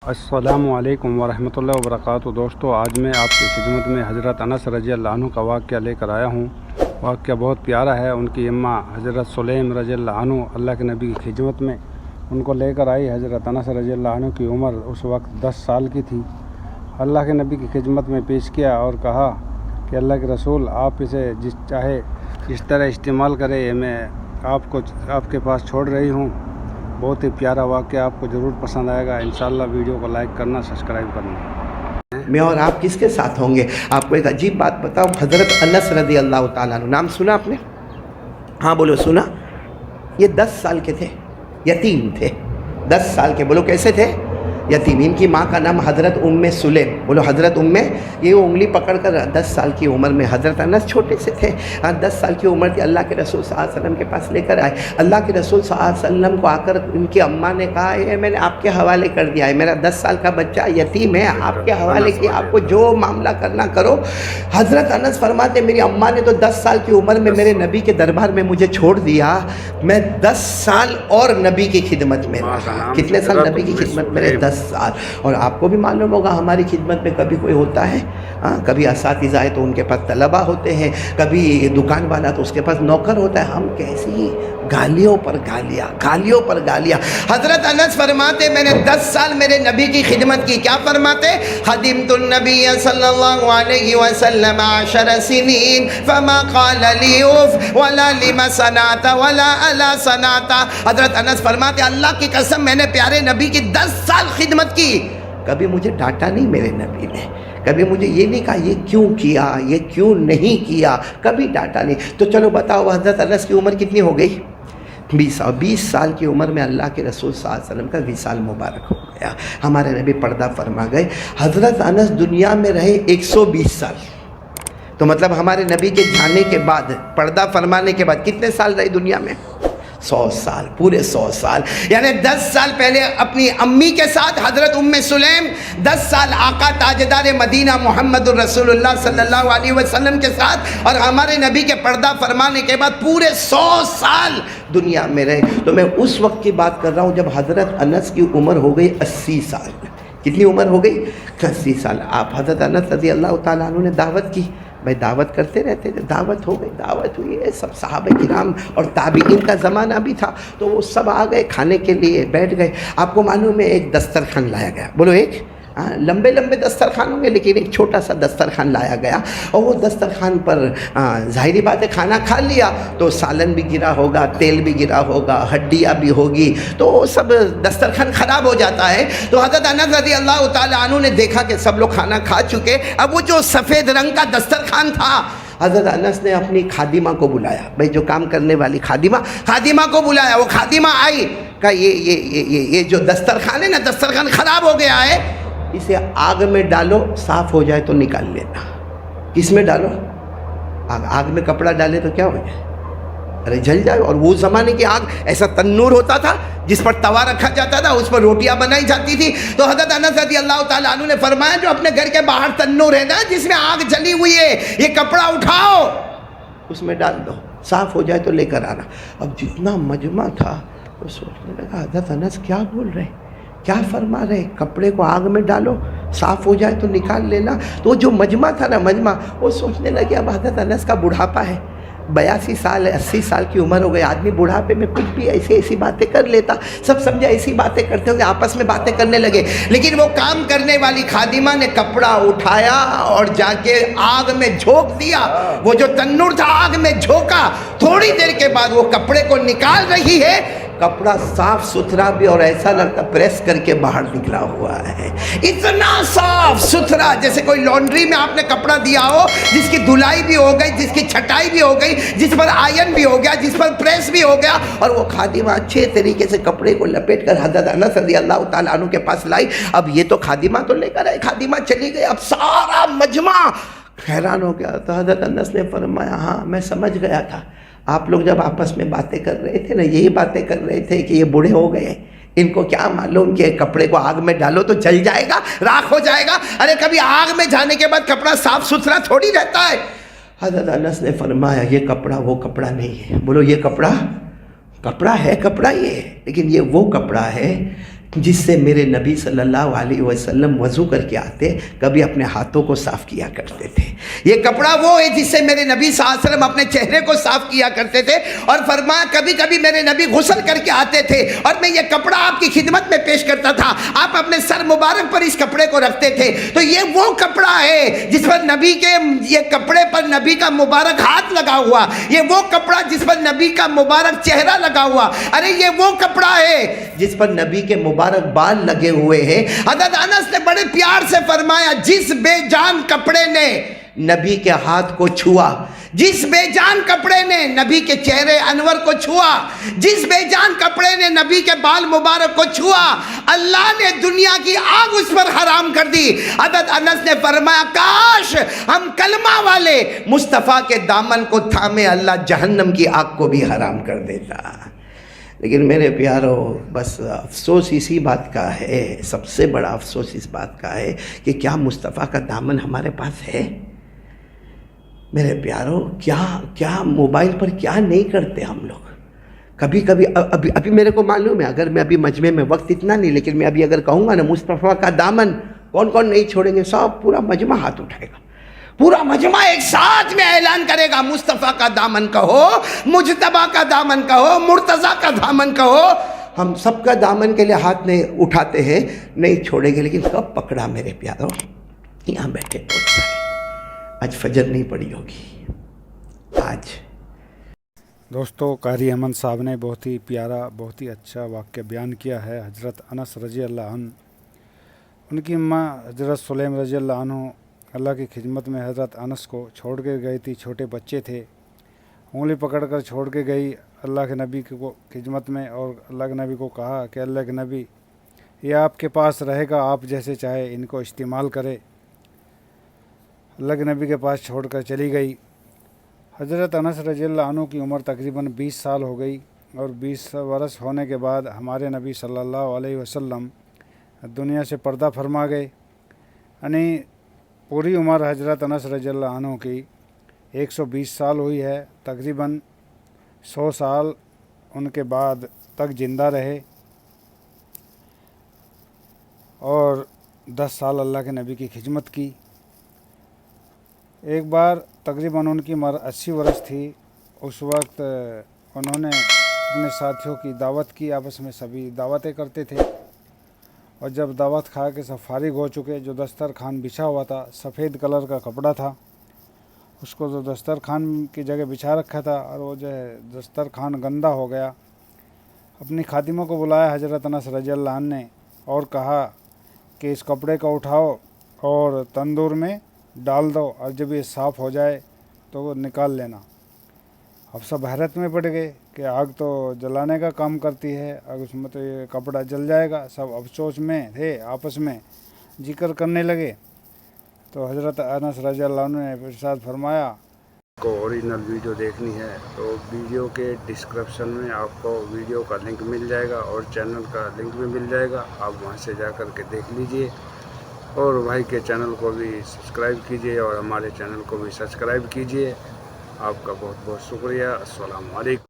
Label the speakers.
Speaker 1: السلام علیکم ورحمۃ اللہ وبرکاتہ۔ دوستو، آج میں آپ کی خدمت میں حضرت انس رضی اللہ عنہ کا واقعہ لے کر آیا ہوں۔ واقعہ بہت پیارا ہے۔ ان کی اماں حضرت سلیم رضی اللہ عنہ اللہ کے نبی کی خدمت میں ان کو لے کر آئی۔ حضرت انس رضی اللہ عنہ کی عمر اس وقت 10 سال کی تھی۔ اللہ کے نبی کی خدمت میں پیش کیا اور کہا کہ اللہ کے رسول، آپ اسے جس طرح استعمال کرے، یہ میں آپ کے پاس چھوڑ رہی ہوں۔ بہت ہی پیارا واقعہ، آپ کو ضرور پسند آئے گا۔ انشاءاللہ ویڈیو کو لائک کرنا، سبسکرائب کرنا۔
Speaker 2: میں اور آپ کس کے ساتھ ہوں گے؟ آپ کو ایک عجیب بات بتاؤں، حضرت انس رضی اللہ تعالیٰ عنہ، نام سنا آپ نے؟ ہاں بولو، سنا؟ یہ 10 سال کے تھے، یتیم تھے۔ 10 سال کے، بولو کیسے تھے؟ یتیم۔ ان کی ماں کا نام حضرت سلیم، بولو حضرت یہ انگلی پکڑ کر 10 سال کی عمر میں، حضرت انس چھوٹے سے تھے، 10 سال کی عمر تھی، اللہ کے رسول صلی اللہ علیہ وسلم کے پاس لے کر آئے۔ اللہ کے رسول صلی اللہ علیہ وسلم کو آ کر ان کی اماں نے کہا، یہ میں نے آپ کے حوالے کر دیا ہے، میرا 10 سال کا بچہ یتیم ہے، آپ کے حوالے کیا، آپ کو جو معاملہ کرنا کرو۔ حضرت انس فرماتے، میری اماں نے تو 10 سال کی عمر میں میرے نبی کے دربار میں مجھے چھوڑ دیا، میں 10 سال اور نبی کی خدمت میں رہا۔ کتنے سال نبی کی خدمت میں رہے؟ 10 سال۔ اور آپ کو بھی معلوم ہوگا، ہماری خدمت میں کبھی کوئی ہوتا ہے، کبھی اساتذہ ہے تو ان کے پاس طلبہ ہوتے ہیں، کبھی دکان والا تو اس کے پاس نوکر ہوتا ہے، ہم کیسی گالیوں پر گالیاں۔ حضرت انس فرماتے، میں نے 10 سال میرے نبی کی خدمت کی۔ کیا فرماتے؟ خدمت النبی صلی اللہ علیہ وسلم 10 سنین فما قال لی اف ولا لما صنعت ولا الا صنعت۔ حضرت انس فرماتے، اللہ کی قسم، میں نے پیارے نبی کی 10 سال خدمت کی، کبھی مجھے ڈانٹا نہیں میرے نبی نے، کبھی مجھے یہ نہیں کہا یہ کیوں کیا، یہ کیوں نہیں کیا، کبھی ڈانٹا نہیں۔ تو چلو بتاؤ، حضرت انس کی عمر کتنی ہو گئی؟ 20 سال کی عمر میں اللہ کے رسول صلی اللہ علیہ وسلم کا وصال مبارک ہو گیا، ہمارے نبی پردہ فرما گئے۔ حضرت انس دنیا میں رہے 120 سال، تو مطلب ہمارے نبی کے جانے کے بعد، پردہ فرمانے کے بعد کتنے سال رہے دنیا میں؟ 100 سال، پورے 100 سال۔ یعنی 10 سال پہلے اپنی امی کے ساتھ حضرت سلیم، 10 سال آقا تاجدار مدینہ محمد الرسول اللہ صلی اللہ علیہ وسلم کے ساتھ، اور ہمارے نبی کے پردہ فرمانے کے بعد پورے 100 سال دنیا میں رہے۔ تو میں اس وقت کی بات کر رہا ہوں جب حضرت انس کی عمر ہو گئی 80 سال۔ کتنی عمر ہو گئی؟ 80 سال۔ آپ حضرت انس رضی اللہ تعالیٰ عنہ نے دعوت کی، بھائی دعوت کرتے رہتے تھے، دعوت ہو گئی، دعوت ہوئی ہے، سب صحابہ کرام اور تابعین کا زمانہ بھی تھا، تو وہ سب آ گئے کھانے کے لیے، بیٹھ گئے۔ آپ کو معلوم ہے ایک دسترخوان لایا گیا، بولو ایک لمبے دسترخوان ہوں گے، لیکن ایک چھوٹا سا دسترخوان لایا گیا، اور وہ دسترخوان پر ظاہری بات ہے کھانا کھا لیا تو سالن بھی گرا ہوگا، تیل بھی گرا ہوگا، ہڈیاں بھی ہوگی، تو وہ سب دسترخوان خراب ہو جاتا ہے۔ تو حضرت انس رضی اللہ تعالیٰ عنہ نے دیکھا کہ سب لوگ کھانا کھا چکے، اب وہ جو سفید رنگ کا دسترخوان تھا، حضرت انس نے اپنی خادمہ کو بلایا، بھائی جو کام کرنے والی خادمہ کو بلایا۔ وہ خادمہ آئی، کہا یہ جو دسترخوان ہے نا، دسترخوان خراب ہو گیا ہے، اسے آگ میں ڈالو، صاف ہو جائے تو نکال لینا۔ کس میں ڈالو؟ آگ میں کپڑا ڈالے تو کیا ہو جائے؟ ارے جل جائے۔ اور وہ زمانے کی آگ ایسا تنور ہوتا تھا جس پر توا رکھا جاتا تھا، اس پر روٹیاں بنائی جاتی تھی۔ تو حضرت انس رضی اللہ تعالیٰ عنہ نے فرمایا، جو اپنے گھر کے باہر تنور ہے نا جس میں آگ جلی ہوئی ہے، یہ کپڑا اٹھاؤ، اس میں ڈال دو، صاف ہو جائے تو لے کر آنا۔ اب جتنا مجمع تھا وہ سوچنے لگا، حضرت انس کیا بول رہے ہیں، کیا فرما رہے؟ کپڑے کو آگ میں ڈالو، صاف ہو جائے تو نکال لینا۔ تو جو مجمع تھا نا، وہ سوچنے لگے اب حضرت انس کا بڑھاپا ہے، 82 سال 80 سال کی عمر ہو گئی، آدمی بڑھاپے میں کچھ بھی ایسی باتیں کر لیتا، سب سمجھا ایسی باتیں کرتے ہوں گے، آپس میں باتیں کرنے لگے۔ لیکن وہ کام کرنے والی خادمہ نے کپڑا اٹھایا اور جا کے آگ میں جھونک دیا۔ وہ جو تنور تھا آگ میں جھونکا، تھوڑی دیر کے بعد وہ کپڑے کو نکال رہی ہے، کپڑا صاف ستھرا بھی، اور ایسا لگتا پریس کر کے باہر نکلا ہوا ہے، اتنا صاف ستھرا جیسے کوئی لانڈری میں آپ نے کپڑا دیا ہو، جس کی دھلائی بھی ہو گئی، جس کی چھٹائی بھی ہو گئی، جس پر آئرن بھی ہو گیا، جس پر پریس بھی ہو گیا۔ اور وہ خادمہ اچھے طریقے سے کپڑے کو لپیٹ کر حضرت انس رضی اللہ تعالیٰ عنہ کے پاس لائی۔ اب یہ تو خادمہ تو لے کر آئی، خادمہ چلی گئی، اب سارا مجمع حیران ہو گیا۔ تو حضرت انس نے فرمایا، ہاں میں سمجھ گیا تھا، آپ لوگ جب آپس میں باتیں کر رہے تھے نا، یہی باتیں کر رہے تھے کہ یہ بوڑھے ہو گئے، ان کو کیا معلوم کہ کپڑے کو آگ میں ڈالو تو جل جائے گا، راکھ ہو جائے گا۔ ارے کبھی آگ میں جانے کے بعد کپڑا صاف ستھرا تھوڑی رہتا ہے۔ حضرت انس نے فرمایا، یہ کپڑا وہ کپڑا نہیں ہے۔ بولو یہ کپڑا ہے، کپڑا یہ ہے، لیکن یہ وہ کپڑا ہے جس سے میرے نبی صلی اللہ علیہ وسلم وضو کر کے آتے کبھی اپنے ہاتھوں کو صاف کیا کرتے تھے۔ یہ کپڑا وہ ہے جس سے میرے نبی صلی اللہ علیہ وسلم اپنے چہرے کو صاف کیا کرتے تھے، اور فرمایا کبھی کبھی میرے نبی غسل کر کے آتے تھے اور میں یہ کپڑا آپ کی خدمت میں پیش کرتا تھا، آپ اپنے سر مبارک پر اس کپڑے کو رکھتے تھے۔ تو یہ وہ کپڑا ہے جس پر نبی کے، یہ کپڑے پر نبی کا مبارک ہاتھ لگا ہوا، یہ وہ کپڑا جس پر نبی کا مبارک چہرہ لگا ہوا، ارے یہ وہ کپڑا ہے جس پر نبی کے مبارک بال لگے ہوئے ہیں۔ حضرت انس نے بڑے پیار سے فرمایا جس بے جان کپڑے نے نبی کے ہاتھ کو چھوا، جس بے جان کپڑے نے نبی کے چہرے انور کو چھوا، جس بے جان کپڑے نے نبی کے بال مبارک کو چھوا، اللہ نے دنیا کی آگ اس پر حرام کر دی۔ حضرت انس نے فرمایا کاش ہم کلمہ والے مصطفیٰ کے دامن کو تھامے، اللہ جہنم کی آگ کو بھی حرام کر دیتا۔ لیکن میرے پیارو، بس افسوس اسی بات کا ہے، سب سے بڑا افسوس اس بات کا ہے کہ کیا مصطفیٰ کا دامن ہمارے پاس ہے؟ میرے پیارو، کیا موبائل پر کیا نہیں کرتے ہم لوگ؟ کبھی کبھی ابھی میرے کو معلوم ہے، اگر میں ابھی مجمع میں وقت اتنا نہیں، لیکن میں ابھی اگر کہوں گا نا مصطفیٰ کا دامن، کون کون نہیں چھوڑیں گے؟ سب پورا مجمع ہاتھ اٹھائے گا، پورا مجمع ایک ساتھ میں اعلان کرے گا مصطفیٰ کا دامن کہو، مجتبیٰ کا دامن کہو، مرتضیٰ کا دامن کہو۔ ہم سب کا دامن کے لیے ہاتھ نہیں اٹھاتے ہیں، نہیں چھوڑیں گے، لیکن کب پکڑا میرے پیارو؟ یہاں بیٹھے بہت سارے، آج فجر نہیں پڑی ہوگی آج۔
Speaker 1: دوستو، قاری احمد صاحب نے بہت ہی پیارا، بہت ہی اچھا واقعہ بیان کیا ہے۔ حضرت انس رضی اللہ عنہ، ان کی اماں حضرت سلیم رضی اللہ عنہ اللہ کی خدمت میں حضرت انس کو چھوڑ کے گئی تھی، چھوٹے بچے تھے، انگلی پکڑ کر چھوڑ کے گئی اللہ کے نبی کو خدمت میں، اور اللہ کے نبی کو کہا کہ اللہ کے نبی یہ آپ کے پاس رہے گا، آپ جیسے چاہے ان کو استعمال کرے۔ اللہ کے نبی کے پاس چھوڑ کر چلی گئی۔ حضرت انس رضی اللہ عنہ کی عمر تقریباً 20 سال ہو گئی، اور 20 برس ہونے کے بعد ہمارے نبی صلی اللہ علیہ وسلم دنیا سے پردہ فرما گئے۔ یعنی پوری عمر حضرت انس رضی اللہ عنہ کی 120 سال ہوئی ہے، تقریباً 100 سال ان کے بعد تک زندہ رہے، اور 10 سال اللہ کے نبی کی خدمت کی۔ ایک بار تقریباً ان کی عمر 80 برس تھی، اس وقت انہوں نے اپنے ساتھیوں کی دعوت کی، آپس میں سبھی دعوتیں کرتے تھے، اور جب دعوت کھا کے سب فارغ ہو چکے، جو دسترخوان بچھا ہوا تھا سفید کلر کا کپڑا تھا، اس کو جو دسترخوان کی جگہ بچھا رکھا تھا، اور وہ جو ہے دسترخوان گندا ہو گیا۔ اپنی خادموں کو بلایا حضرت انس رضی اللہ عنہ نے، اور کہا کہ اس کپڑے کو اٹھاؤ اور تندور میں ڈال دو، اور جب یہ صاف ہو جائے تو وہ نکال لینا۔ اب سب حیرت میں پڑ گئے کہ آگ تو جلانے کا کام کرتی ہے، اگر اس میں تو یہ کپڑا جل جائے گا۔ سب افسوس میں تھے، آپس میں ذکر کرنے لگے۔ تو حضرت انس رضی اللہ عنہ نے ارشاد فرمایا، کو اوریجنل ویڈیو دیکھنی ہے تو ویڈیو کے ڈسکرپشن میں آپ کو ویڈیو کا لنک مل جائے گا، اور چینل کا لنک بھی مل جائے گا، آپ وہاں سے جا کر کے دیکھ لیجئے، اور بھائی کے چینل کو بھی سبسکرائب کیجئے، اور ہمارے چینل کو بھی سبسکرائب کیجئے۔ آپ کا بہت بہت شکریہ۔ السلام علیکم۔